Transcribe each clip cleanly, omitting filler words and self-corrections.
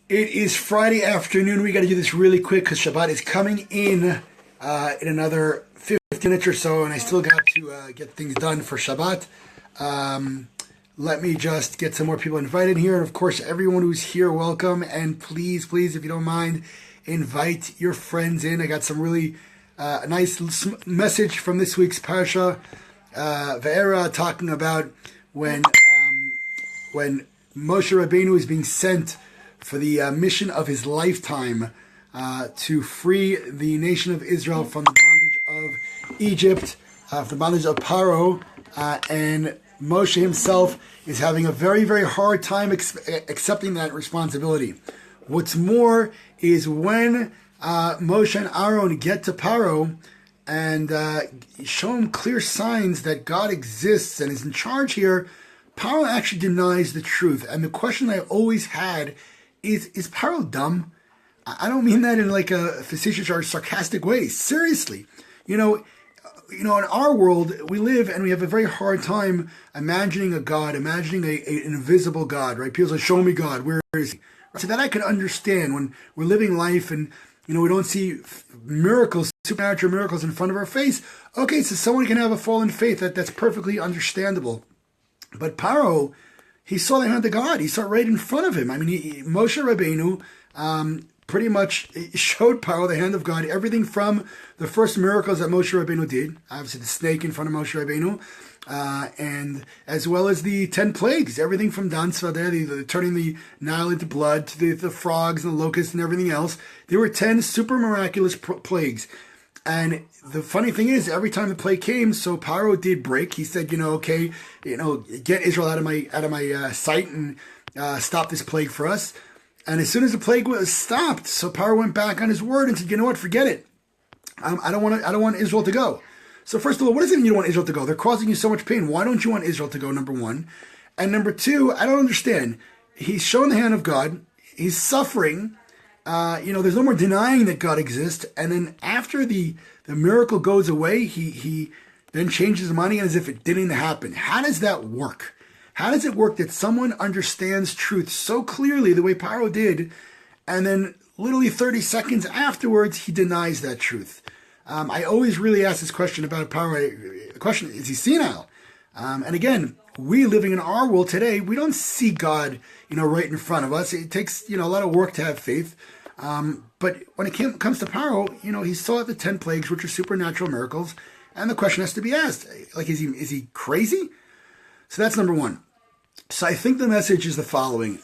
It is Friday afternoon. We got to do this really quick because Shabbat is coming in another 15 minutes or so, and I still got to get things done for Shabbat. Let me just get some more people invited here. And of course, everyone who's here, welcome. And please, if you don't mind, invite your friends in. I got some really nice message from this week's Parsha, Vaera, talking about when Moshe Rabbeinu is being sent for the mission of his lifetime to free the nation of Israel from the bondage of Egypt, from the bondage of Paro, and Moshe himself is having a very, very hard time accepting that responsibility. What's more is when Moshe and Aaron get to Paro and show him clear signs that God exists and is in charge here, Paro actually denies the truth. And the question I always had is Paro dumb? I don't mean that in like a facetious or sarcastic way. Seriously. You know, in our world, we live and we have a very hard time imagining a God, imagining an invisible God, right? People say, show me God, where is he? So that I can understand when we're living life and, we don't see miracles, supernatural miracles in front of our face. Okay, so someone can have a fallen faith. That's perfectly understandable. But Paro, he saw the hand of God. He saw it right in front of him. I mean, Moshe Rabbeinu pretty much showed Paro the hand of God. Everything from the first miracles that Moshe Rabbeinu did, obviously the snake in front of Moshe Rabbeinu, and as well as the 10 plagues, everything from Dan Tzvadeh, the turning the Nile into blood, to the frogs and the locusts and everything else. There were 10 super miraculous plagues. And the funny thing is, every time the plague came, so Paro did break. He said, okay, get Israel out of my sight and stop this plague for us. And as soon as the plague was stopped, so Paro went back on his word and said, you know what, forget it. I don't want Israel to go. So first of all, what does it mean you don't want Israel to go? They're causing you so much pain. Why don't you want Israel to go, number one? And number two, I don't understand. He's shown the hand of God. He's suffering. There's no more denying that God exists. And then after the miracle goes away, he then changes his mind again as if it didn't happen. How does that work? How does it work that someone understands truth so clearly the way Paro did, and then literally 30 seconds afterwards, he denies that truth? I always really ask this question about Paro. The question, is he senile? And again, we living in our world today, we don't see God, right in front of us. It takes, a lot of work to have faith. But when it comes to Paro, he saw the 10 plagues, which are supernatural miracles. And the question has to be asked, like, is he crazy? So that's number one. So I think the message is the following.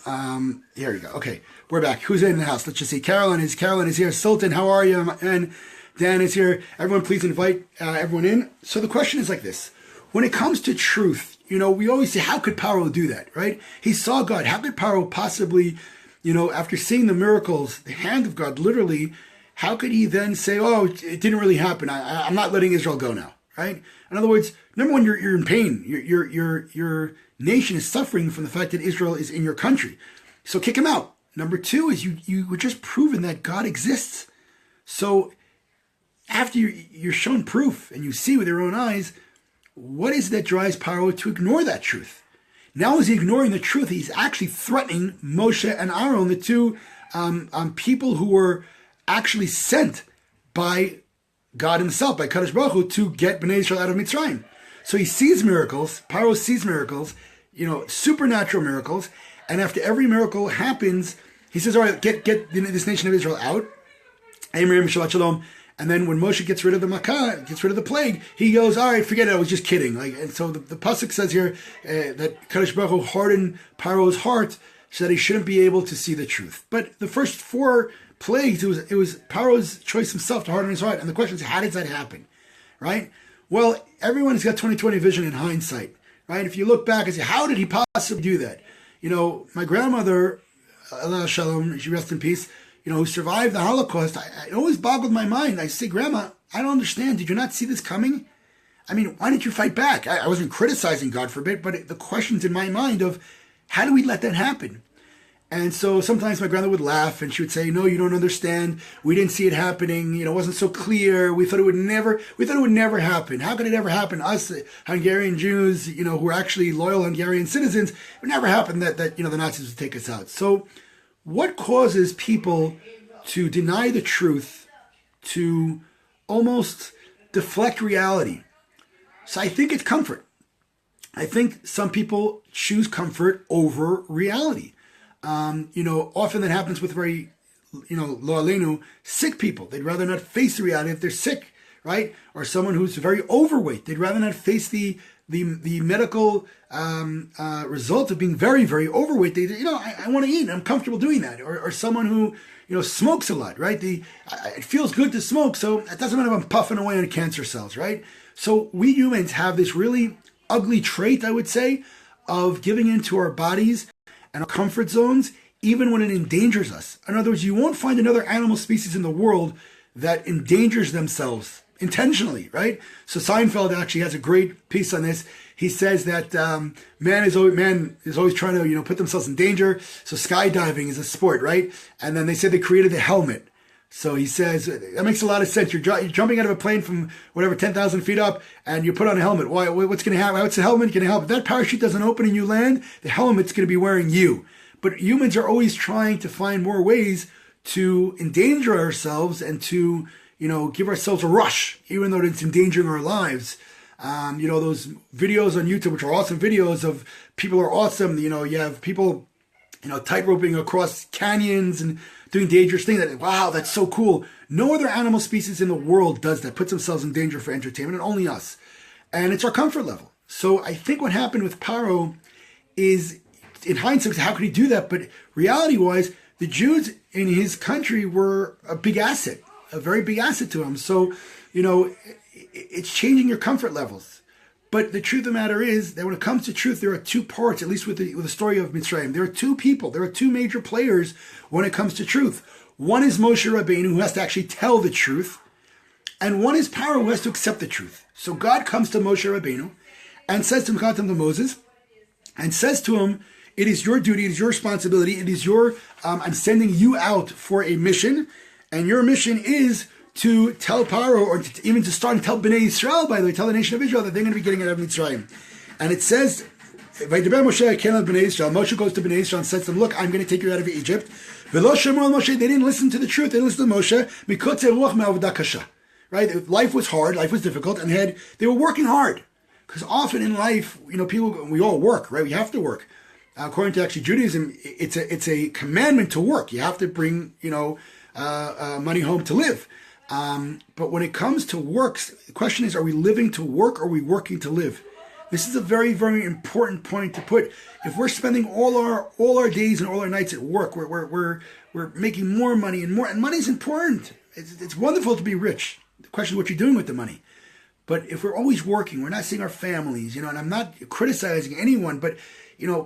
Here we go. Okay, we're back. Who's in the house? Let's just see. Carolyn is here. Sultan, how are you? And Dan is here. Everyone, please invite everyone in. So the question is like this. When it comes to truth, we always say, how could Paro do that, right? He saw God. How could Paro possibly, after seeing the miracles, the hand of God, literally, how could he then say, oh, it didn't really happen. I'm not letting Israel go now, right? In other words, number one, you're in pain. Your nation is suffering from the fact that Israel is in your country. So kick him out. Number two is you were just proven that God exists. So after you're shown proof and you see with your own eyes, what is it that drives Paro to ignore that truth? Now is he ignoring the truth? He's actually threatening Moshe and Aaron, the two people who were actually sent by God himself, by Kadosh Baruch Hu, to get Bnei Israel out of Mitzrayim. So he sees miracles, Paro sees miracles, supernatural miracles, and after every miracle happens, he says, all right, get this nation of Israel out. Amrim Shabbat Shalom. And then when Moshe gets rid of the Makkah, gets rid of the plague, he goes, all right, forget it, I was just kidding. And so the pasuk says here that Kadosh Baruch Hu hardened Paro's heart so that he shouldn't be able to see the truth. But the first 4 plagues, it was Paro's choice himself to harden his heart. And the question is, how does that happen? Right? Well, everyone's got 20/20 vision in hindsight. Right? If you look back and say, how did he possibly do that? My grandmother, Allah Shalom, she rest in peace, who survived the Holocaust, it always boggled my mind. I say, Grandma, I don't understand. Did you not see this coming? I mean, why didn't you fight back? I wasn't criticizing God for a bit, but the question's in my mind of, how do we let that happen? And so sometimes my grandmother would laugh and she would say, no, you don't understand. We didn't see it happening. It wasn't so clear. We thought it would never happen. How could it ever happen? Us Hungarian Jews, who are actually loyal Hungarian citizens, it would never happen that the Nazis would take us out. So what causes people to deny the truth, to almost deflect reality? So I think it's comfort. I think some people choose comfort over reality. Often that happens with very, lo aleinu, sick people. They'd rather not face the reality if they're sick, right? Or someone who's very overweight. They'd rather not face the medical result of being very, very overweight. I want to eat and I'm comfortable doing that. Or someone who, smokes a lot, right? It feels good to smoke, so it doesn't matter if I'm puffing away on cancer cells, right? So we humans have this really ugly trait, I would say, of giving into our bodies and our comfort zones, even when it endangers us. In other words, you won't find another animal species in the world that endangers themselves intentionally, right? So Seinfeld actually has a great piece on this. He says that man is always trying to put themselves in danger. So skydiving is a sport, right? And then they say they created the helmet. So he says that makes a lot of sense. You're jumping out of a plane from whatever 10,000 feet up, and you put on a helmet. Why? What's going to happen? What's the helmet going to help? If that parachute doesn't open and you land, the helmet's going to be wearing you. But humans are always trying to find more ways to endanger ourselves and to give ourselves a rush, even though it's endangering our lives. Those videos on YouTube, which are awesome videos of people are awesome. You have people, tightroping across canyons and doing dangerous things. Wow, that's so cool. No other animal species in the world does that, puts themselves in danger for entertainment, and only us. And it's our comfort level. So I think what happened with Paro is, in hindsight, how could he do that? But reality-wise, the Jews in his country were a big asset, a very big asset to him. So, it's changing your comfort levels. But the truth of the matter is that when it comes to truth, there are two parts, at least with the story of Mitzrayim. There are two people, there are two major players when it comes to truth. One is Moshe Rabbeinu, who has to actually tell the truth, and one is Paro, who has to accept the truth. So God comes to Moshe Rabbeinu and says to him, to Moses, and says to him, it is your duty, it is your responsibility, it is I'm sending you out for a mission, and your mission is to tell Paro, or even to start and tell Bnei Israel, by the way, tell the nation of Israel that they're going to be getting out of Mitzrayim. And it says, Moshe goes to Bnei Israel and says to them, look, I'm going to take you out of Egypt. They didn't listen to the truth, they didn't listen to Moshe, right? Life was hard, life was difficult, and they were working hard. Because often in life, people, we all work, right? We have to work. According to actually Judaism, it's a commandment to work. You have to bring, money home to live. But when it comes to works, the question is, are we living to work or are we working to live? This is a very, very important point to put. If we're spending all our days and all our nights at work, we're making more money and more, and money is important. It's wonderful to be rich. The question is what you're doing with the money. But if we're always working, we're not seeing our families, and I'm not criticizing anyone, but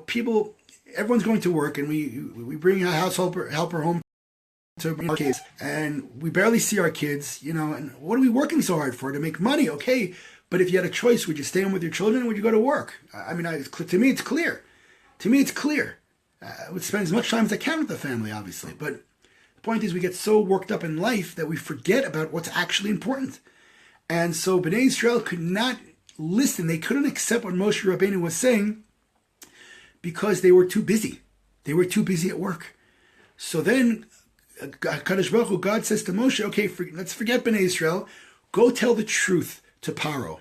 people, everyone's going to work, and we bring a household helper home to our kids, and we barely see our kids, and what are we working so hard for? To make money, okay, but if you had a choice, would you stay home with your children or would you go to work? To me, it's clear. I would spend as much time as I can with the family, obviously, but the point is we get so worked up in life that we forget about what's actually important. And so Bnei Israel could not listen. They couldn't accept what Moshe Rabbeinu was saying because they were too busy. They were too busy at work. So then Kadosh Baruch Hu, God says to Moshe, okay, let's forget Bnei Israel. Go tell the truth to Paro.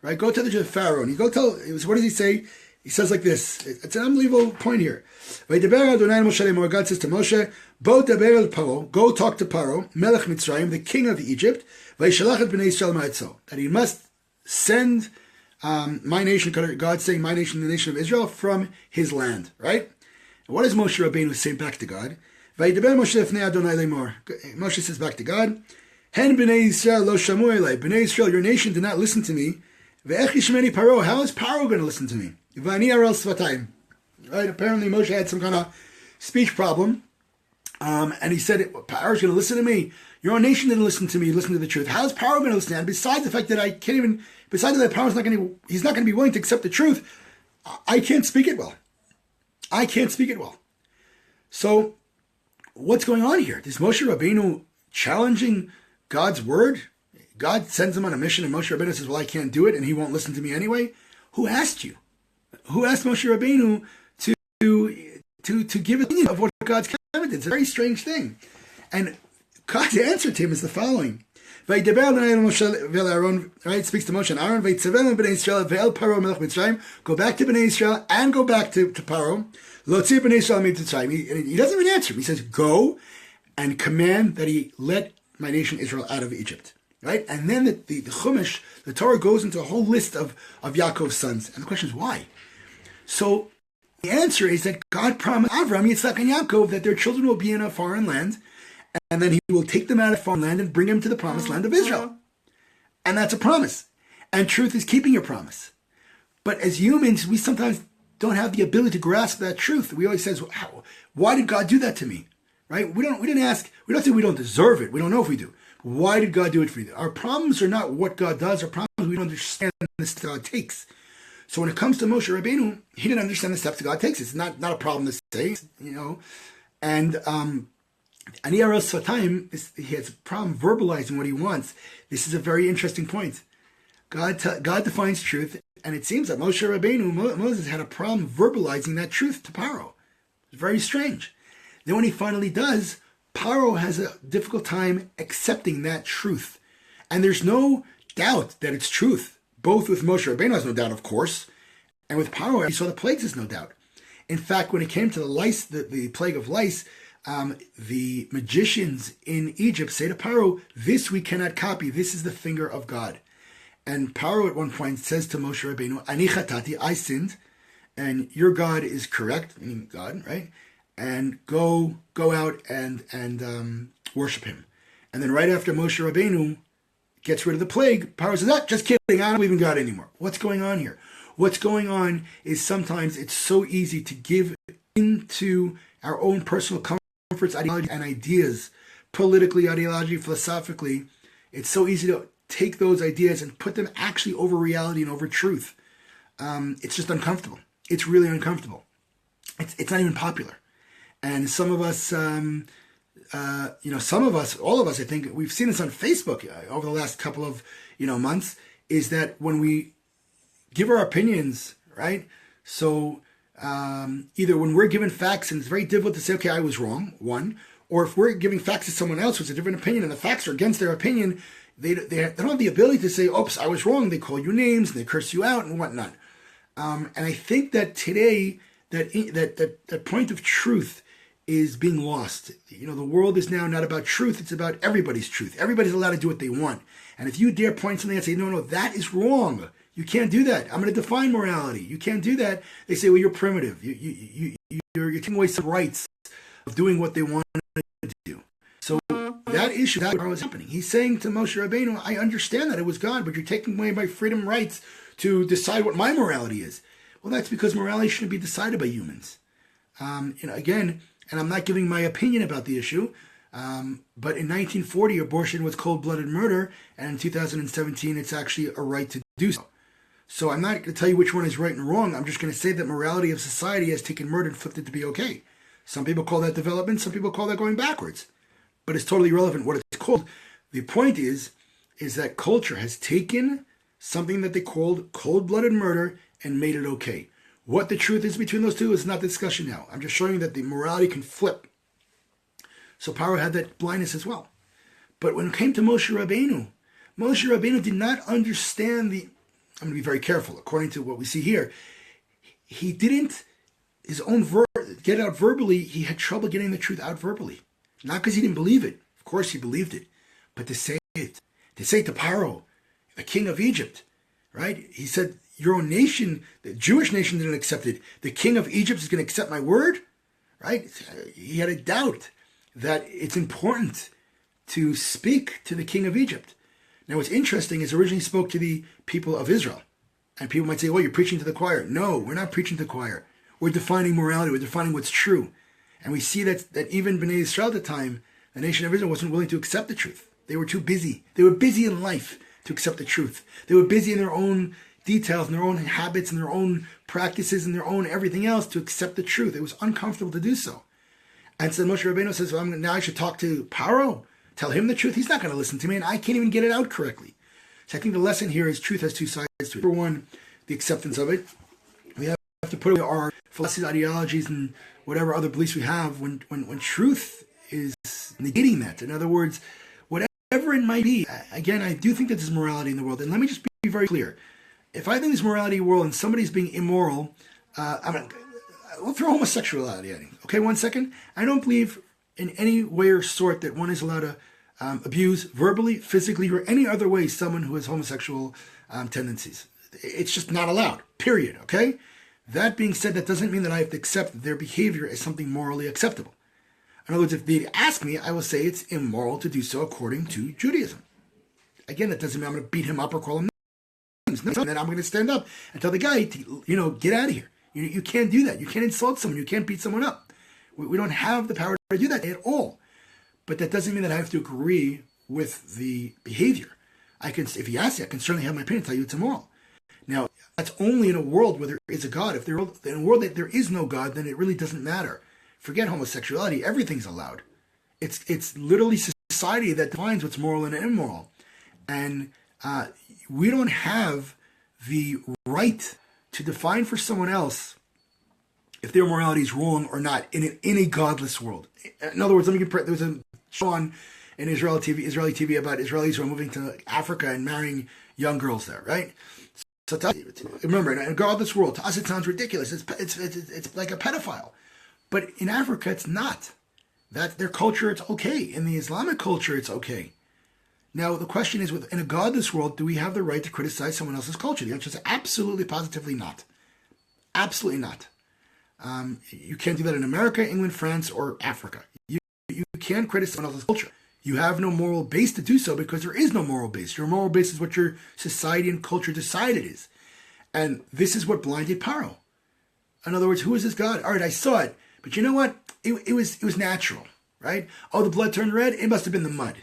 Right? Go tell the truth to Pharaoh. And what does he say? He says like this. It's an unbelievable point here. God says to Moshe, go talk to Paro, Melech Mitzrayim, the king of Egypt, that he must send my nation, God saying my nation, the nation of Israel, from his land. Right? And what does Moshe Rabbeinu say back to God? Moshe says back to God, Bnei Israel, your nation did not listen to me. How is Paro going to listen to me? Right? Apparently Moshe had some kind of speech problem. And he said, Paro's going to listen to me. Your own nation didn't listen to me, listen to the truth. How is Paro going to listen? And besides the fact that besides that Paro's he's not going to be willing to accept the truth, I can't speak it well. So, what's going on here? Is Moshe Rabbeinu challenging God's word? God sends him on a mission and Moshe Rabbeinu says, well, I can't do it and he won't listen to me anyway. Who asked you? Who asked Moshe Rabbeinu to give an opinion of what God's It's a very strange thing. And God's answer to him is the following. Right, speaks to Moshe and Aaron, go back to Bnei Israel and go back to Paro. He doesn't even answer him. He says, go and command that he let my nation Israel out of Egypt. Right? And then the Chumash, the Torah goes into a whole list of Yaakov's sons. And the question is, why? So the answer is that God promised Avram, Yitzchak, and Yaakov that their children will be in a foreign land, and then he will take them out of foreign land and bring them to the promised land of Israel. And that's a promise. And truth is keeping your promise. But as humans, we sometimes don't have the ability to grasp that truth. We always say, why did God do that to me? Right? We don't say we don't deserve it. We don't know if we do. Why did God do it for you? Our problems are not what God does. Our problems is we don't understand the steps God takes. So when it comes to Moshe Rabbeinu, he didn't understand the steps that God takes. It's not a problem to say, And Ani Aros Svatayim, he has a problem verbalizing what he wants. This is a very interesting point. God defines truth, and it seems that Moshe Rabbeinu, Moses, had a problem verbalizing that truth to Paro. It's very strange. Then when he finally does, Paro has a difficult time accepting that truth. And there's no doubt that it's truth. Both with Moshe Rabbeinu, there's no doubt, of course. And with Paro, he saw the plagues, there's no doubt. In fact, when it came to the lice, the plague of lice, the magicians in Egypt say to Paro, this we cannot copy. This is the finger of God. And Paro at one point says to Moshe Rabbeinu, Ani chatati, I sinned, and your God is correct, meaning God, right? And go out and worship him. And then right after Moshe Rabbeinu gets rid of the plague, Paro says, just kidding, I don't believe in God anymore. What's going on here? What's going on is sometimes it's so easy to give into our own personal comforts, ideology, and ideas, politically, ideologically, philosophically. It's so easy to take those ideas and put them actually over reality and over truth. It's just uncomfortable. It's really uncomfortable. It's not even popular. And some of us, all of us, I think, we've seen this on Facebook over the last couple of, months, is that when we give our opinions, right? So either when we're given facts and it's very difficult to say, okay, I was wrong, one, or if we're giving facts to someone else who's a different opinion and the facts are against their opinion, they don't have the ability to say, oops, I was wrong. They call you names and they curse you out and whatnot. And I think that today, that point of truth is being lost. The world is now not about truth. It's about everybody's truth. Everybody's allowed to do what they want. And if you dare point something and say, no, that is wrong. You can't do that. I'm going to define morality. You can't do that. They say, well, you're primitive. You're taking away some rights of doing what they want to do. So that issue, that's what was happening. He's saying to Moshe Rabbeinu, I understand that it was God, but you're taking away my freedom rights to decide what my morality is. Well, that's because morality shouldn't be decided by humans. Again, and I'm not giving my opinion about the issue, but in 1940, abortion was cold-blooded murder, and in 2017, it's actually a right to do so. So I'm not going to tell you which one is right and wrong. I'm just going to say that morality of society has taken murder and flipped it to be okay. Some people call that development. Some people call that going backwards. But it's totally irrelevant what it's called. The point is that culture has taken something that they called cold-blooded murder and made it okay. What the truth is between those two is not the discussion now. I'm just showing you that the morality can flip. So Paro had that blindness as well. But when it came to Moshe Rabbeinu did not understand I'm going to be very careful. According to what we see here, he didn't, get out verbally, he had trouble getting the truth out verbally. Not because he didn't believe it. Of course he believed it. But to say it to Paro, the king of Egypt, right? He said, your own nation, the Jewish nation didn't accept it. The king of Egypt is going to accept my word, right? He had a doubt that it's important to speak to the king of Egypt. Now, what's interesting is originally spoke to the people of Israel. And people might say, well, you're preaching to the choir. No, we're not preaching to the choir. We're defining morality. We're defining what's true. And we see that even Bnei Israel at the time, the nation of Israel wasn't willing to accept the truth. They were too busy. They were busy in life to accept the truth. They were busy in their own details, and their own habits, and their own practices, and their own everything else to accept the truth. It was uncomfortable to do so. And so Moshe Rabbeinu says, well, now I should talk to Paro, tell him the truth. He's not going to listen to me, and I can't even get it out correctly. So I think the lesson here is truth has two sides to it. Number one, the acceptance of it. We have to put away our philosophies, ideologies, and whatever other beliefs we have when truth is negating that. In other words, whatever it might be, again, I do think that there's morality in the world. And let me just be very clear. If I think there's morality in the world and somebody's being immoral, we'll throw homosexuality at him. Okay, 1 second. I don't believe in any way or sort that one is allowed to abuse verbally, physically, or any other way someone who has homosexual tendencies. It's just not allowed, period, okay? That being said, that doesn't mean that I have to accept their behavior as something morally acceptable. In other words, if they ask me, I will say it's immoral to do so according to Judaism. Again, that doesn't mean I'm going to beat him up or call him names. No, then I'm going to stand up and tell the guy, get out of here. You can't do that. You can't insult someone. You can't beat someone up. We don't have the power to do that at all. But that doesn't mean that I have to agree with the behavior. If he asks me, I can certainly have my opinion, tell you it's immoral. Now, that's only in a world where there is a God. If in a world that there is no God, then it really doesn't matter. Forget homosexuality. Everything's allowed. It's literally society that defines what's moral and immoral. And we don't have the right to define for someone else if their morality is wrong or not in a godless world. In other words, let me compare. There was a show on in Israeli TV about Israelis who are moving to Africa and marrying young girls there, right? So remember, in a godless world, to us it sounds ridiculous. It's like a pedophile, but in Africa it's not. That their culture, it's okay. In the Islamic culture, it's okay. Now the question is, in a godless world, do we have the right to criticize someone else's culture? The answer is absolutely, positively not. Absolutely not. You can't do that in America, England, France, or Africa. You can't criticize someone else's culture. You have no moral base to do so because there is no moral base. Your moral base is what your society and culture decided is. And this is what blinded Paro. In other words, who is this God? All right, I saw it. But you know what? It was natural, right? Oh, the blood turned red? It must have been the mud.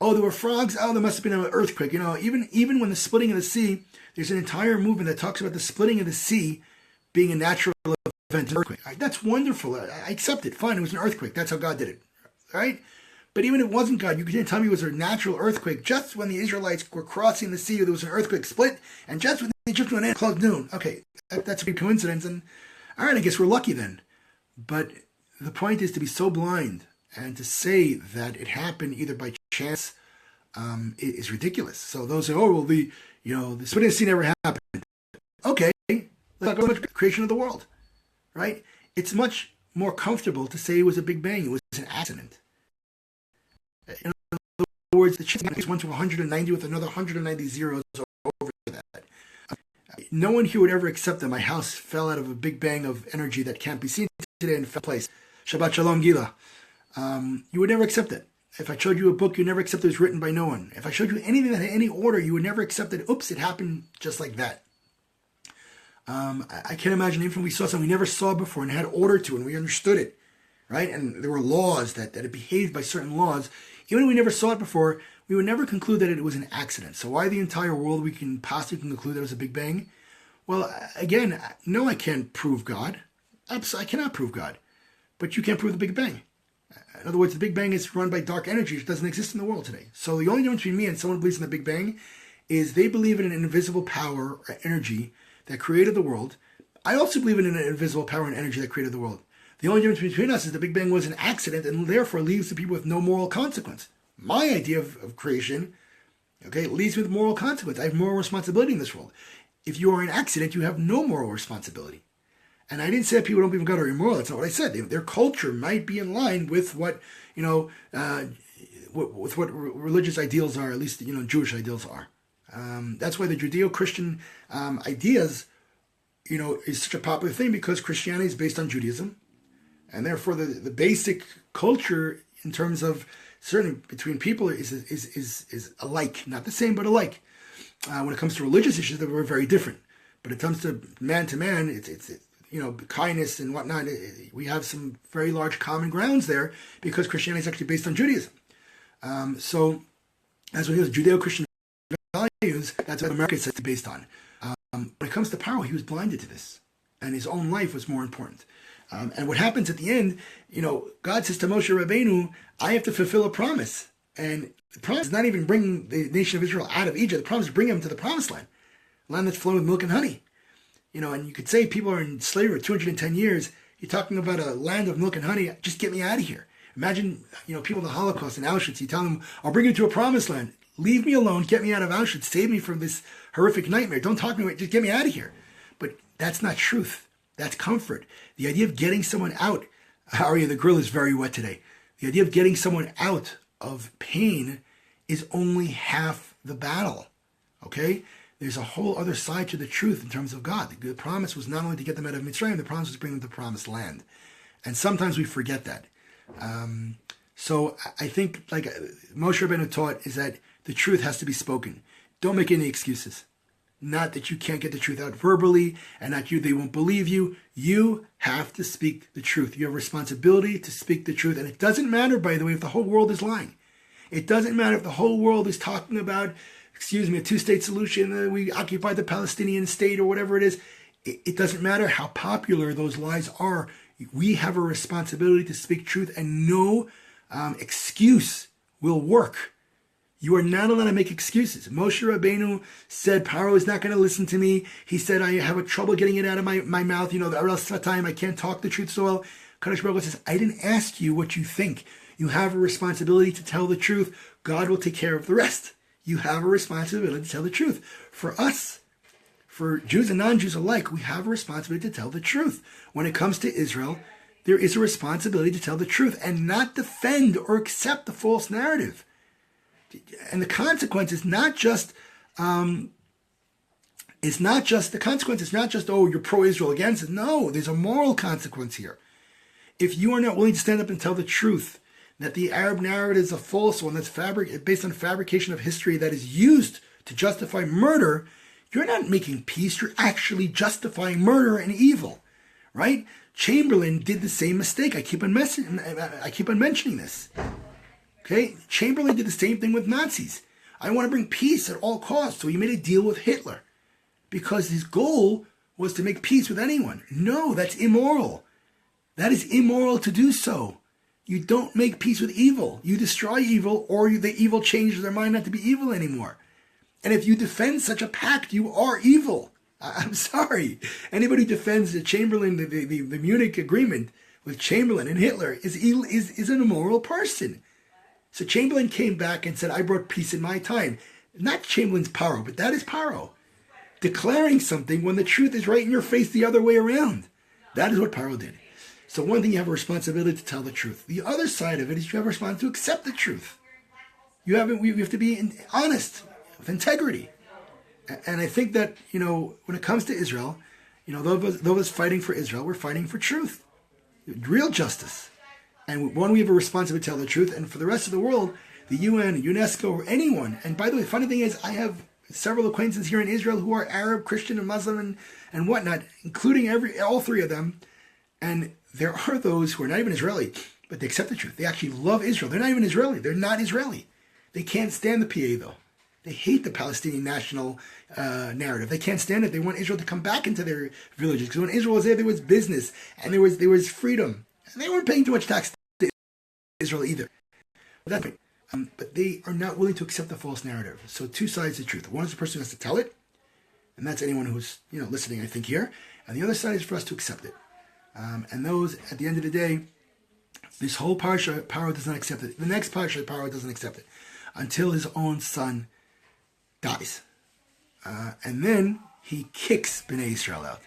Oh, there were frogs? Oh, there must have been an earthquake. Even when the splitting of the sea, there's an entire movement that talks about the splitting of the sea being a natural event, an earthquake. Right, that's wonderful. I accept it. Fine, it was an earthquake. That's how God did it. Right? But even if it wasn't God, you couldn't tell me it was a natural earthquake. Just when the Israelites were crossing the sea, there was an earthquake split, and just when the Egyptians went in, close noon. Okay, that's a big coincidence. And all right, I guess we're lucky then. But the point is to be so blind and to say that it happened either by chance is ridiculous. So those say, oh, well, the splitting of the sea never happened. Okay, let's talk about the creation of the world, right? It's much more comfortable to say it was a Big Bang. It was an accident. In other words, the chance went to 190 with another 190 zeros over that. No one here would ever accept that my house fell out of a Big Bang of energy that can't be seen today and fell place. Shabbat Shalom Gila. You would never accept it. If I showed you a book, you never accept it was written by no one. If I showed you anything that had any order, you would never accept it. Oops, it happened just like that. I can't imagine even if we saw something we never saw before and had order to it and we understood it, right? And there were laws that it behaved by certain laws. Even if we never saw it before, we would never conclude that it was an accident. So why the entire world we can possibly conclude that it was a Big Bang? Well, again, no, I can't prove God. I cannot prove God. But you can't prove the Big Bang. In other words, the Big Bang is run by dark energy, which doesn't exist in the world today. So the only difference between me and someone who believes in the Big Bang is they believe in an invisible power or energy that created the world. I also believe in an invisible power and energy that created the world. The only difference between us is the Big Bang was an accident and therefore leaves the people with no moral consequence. My idea of creation, okay, leaves me with moral consequence. I have moral responsibility in this world. If you are an accident, you have no moral responsibility. And I didn't say that people don't believe in God are immoral. That's not what I said. Their culture might be in line with what, with what religious ideals are, at least, Jewish ideals are. That's why the Judeo-Christian ideas, is such a popular thing because Christianity is based on Judaism. And therefore the basic culture in terms of certainly between people is alike. Not the same, but alike. When it comes to religious issues, we're very different. But it comes to man, it's kindness and whatnot. We have some very large common grounds there because Christianity is actually based on Judaism. So as we know, Judeo-Christian values, that's what America is based on. When it comes to Paro, he was blinded to this. And his own life was more important. And what happens at the end, God says to Moshe Rabbeinu, I have to fulfill a promise. And the promise is not even bringing the nation of Israel out of Egypt. The promise is bringing them to the promised land, land that's flowing with milk and honey. And you could say people are in slavery for 210 years. You're talking about a land of milk and honey. Just get me out of here. Imagine, people in the Holocaust in Auschwitz. You tell them, I'll bring you to a promised land. Leave me alone. Get me out of Auschwitz. Save me from this horrific nightmare. Don't talk to me. Just get me out of here. But that's not truth. That's comfort. The idea of getting someone out. Ari, the grill is very wet today. The idea of getting someone out of pain is only half the battle. Okay? There's a whole other side to the truth in terms of God. The promise was not only to get them out of Mitzrayim, the promise was to bring them to the promised land. And sometimes we forget that. So I think, like Moshe Rabbeinu taught, is that the truth has to be spoken. Don't make any excuses. Not that you can't get the truth out verbally, and not they won't believe you. You have to speak the truth. You have a responsibility to speak the truth. And it doesn't matter, by the way, if the whole world is lying. It doesn't matter if the whole world is talking about, a two-state solution, we occupied the Palestinian state or whatever it is. It doesn't matter how popular those lies are. We have a responsibility to speak truth, and no excuse will work. You are not allowed to make excuses. Moshe Rabbeinu said, Paro is not going to listen to me. He said, I have a trouble getting it out of my mouth. The Aral Sfatayim, I can't talk the truth so well. Kadosh Baruch Hu says, I didn't ask you what you think. You have a responsibility to tell the truth. God will take care of the rest. You have a responsibility to tell the truth. For us, for Jews and non-Jews alike, we have a responsibility to tell the truth. When it comes to Israel, there is a responsibility to tell the truth and not defend or accept the false narrative. And the consequence is not just, the consequence is not just, you're pro-Israel against it. No, there's a moral consequence here. If you are not willing to stand up and tell the truth, that the Arab narrative is a false one, that's based on fabrication of history that is used to justify murder, you're not making peace, you're actually justifying murder and evil, right? Chamberlain did the same mistake. I keep on mentioning this. Okay? Chamberlain did the same thing with Nazis. I want to bring peace at all costs. So he made a deal with Hitler because his goal was to make peace with anyone. No, that's immoral. That is immoral to do so. You don't make peace with evil. You destroy evil, or the evil changes their mind not to be evil anymore. And if you defend such a pact, you are evil. I'm sorry. Anybody who defends the Chamberlain, the Munich Agreement with Chamberlain and Hitler is an immoral person. So Chamberlain came back and said, I brought peace in my time. Not Chamberlain's Paro, but that is Paro. Declaring something when the truth is right in your face the other way around. That is what Paro did. So one thing, you have a responsibility to tell the truth. The other side of it is you have a responsibility to accept the truth. We have to be honest, with integrity. And I think that, when it comes to Israel, those of us fighting for Israel, we're fighting for truth. Real justice. And one, we have a responsibility to tell the truth. And for the rest of the world, the UN, UNESCO, or anyone. And by the way, the funny thing is, I have several acquaintances here in Israel who are Arab, Christian, and Muslim, and whatnot, including all three of them. And there are those who are not even Israeli, but they accept the truth. They actually love Israel. They're not even Israeli. They're not Israeli. They can't stand the PA, though. They hate the Palestinian national narrative. They can't stand it. They want Israel to come back into their villages. Because when Israel was there was business, and there was freedom. And they weren't paying too much tax to Israel either. But they are not willing to accept the false narrative. So two sides of the truth. One is the person who has to tell it, and that's anyone who's listening, I think, here. And the other side is for us to accept it. And those, at the end of the day, this whole Parsha, Paro does not accept it. The next Parsha, Paro doesn't accept it until his own son dies. And then he kicks Bnei Israel out.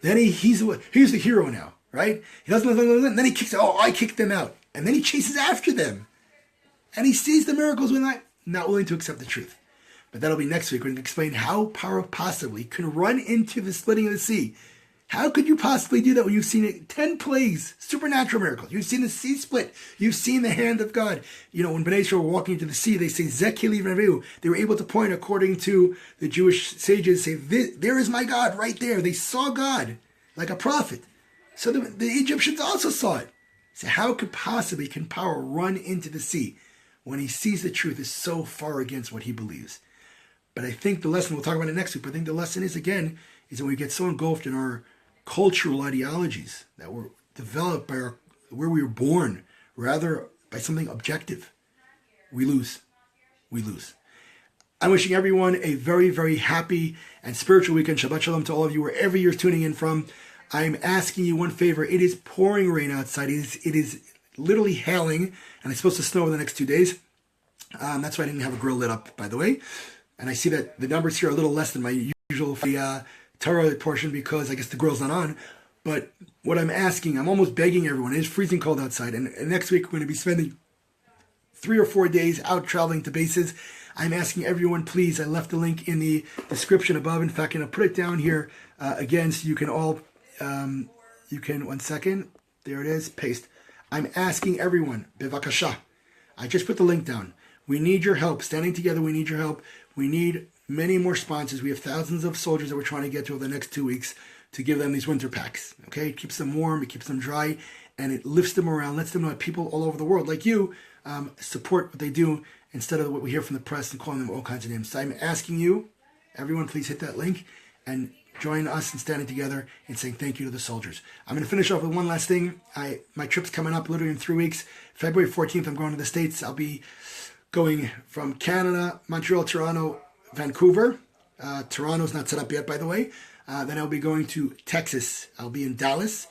Then he's the hero now, right? He doesn't, and then he kicks, I kicked them out. And then he chases after them. And he sees the miracles when not willing to accept the truth. But that'll be next week. We're going to explain how Paro possibly can run into the splitting of the sea. How could you possibly do that when you've seen 10 plagues, supernatural miracles? You've seen the sea split. You've seen the hand of God. When Bnei Israel were walking into the sea, they say, Zekili v'Naviu. They were able to point, according to the Jewish sages, say, there is my God right there. They saw God like a prophet. So the Egyptians also saw it. So how could possibly can Paro run into the sea when he sees the truth is so far against what he believes? But I think the lesson, we'll talk about it next week, but I think the lesson is that we get so engulfed in our cultural ideologies that were developed by where we were born, rather by something objective, we lose. I'm wishing everyone a very, very happy and spiritual weekend. Shabbat Shalom to all of you, wherever you're tuning in from. I'm asking you one favor. It is pouring rain outside. It is literally hailing, and it's supposed to snow over the next 2 days. That's why I didn't have a grill lit up, by the way. And I see that the numbers here are a little less than my usual Torah portion because I guess the grill's not on. But what I'm asking, I'm almost begging everyone. It is freezing cold outside, and next week we're going to be spending 3 or 4 days out traveling to bases. I'm asking everyone, please. I left the link in the description above. In fact, I'm going to put it down here again so you can all. You can, 1 second. There it is. Paste. I'm asking everyone, bevakasha. I just put the link down. We need your help. Standing together, we need your help. We need many more sponsors. We have thousands of soldiers that we're trying to get to over the next 2 weeks to give them these winter packs. Okay? It keeps them warm. It keeps them dry. And it lifts them around, lets them know that people all over the world, like you, support what they do instead of what we hear from the press and calling them all kinds of names. So I'm asking you, everyone, please hit that link and join us in standing together and saying thank you to the soldiers. I'm going to finish off with one last thing. My trip's coming up literally in 3 weeks. February 14th, I'm going to the States. I'll be going from Canada, Montreal, Toronto, Vancouver. Toronto's not set up yet, by the way. Then I'll be going to Texas. I'll be in Dallas.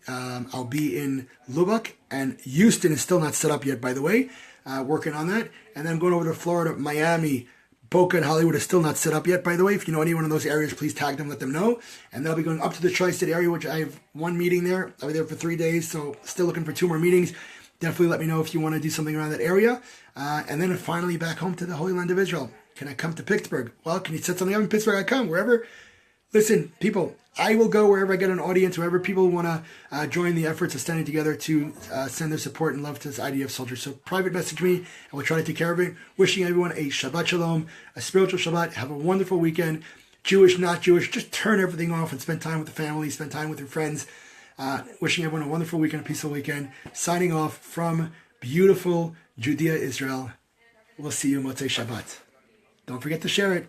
I'll be in Lubbock. And Houston is still not set up yet, by the way. Working on that. And then I'm going over to Florida, Miami, Boca and Hollywood is still not set up yet, by the way. If you know anyone in those areas, please tag them, let them know. And they'll be going up to the Tri-State area, which I have 1 meeting there. I'll be there for 3 days, so still looking for 2 more meetings. Definitely let me know if you want to do something around that area. And then finally back home to the Holy Land of Israel. Can I come to Pittsburgh? Well, can you set something up in Pittsburgh? I come, wherever. Listen, people, I will go wherever I get an audience, wherever people want to join the efforts of standing together to send their support and love to this idea of soldiers. So private message me, and we'll try to take care of it. Wishing everyone a Shabbat Shalom, a spiritual Shabbat. Have a wonderful weekend. Jewish, not Jewish, just turn everything off and spend time with the family, spend time with your friends. Wishing everyone a wonderful weekend, a peaceful weekend. Signing off from beautiful Judea, Israel. We'll see you Motzei Shabbat. Don't forget to share it.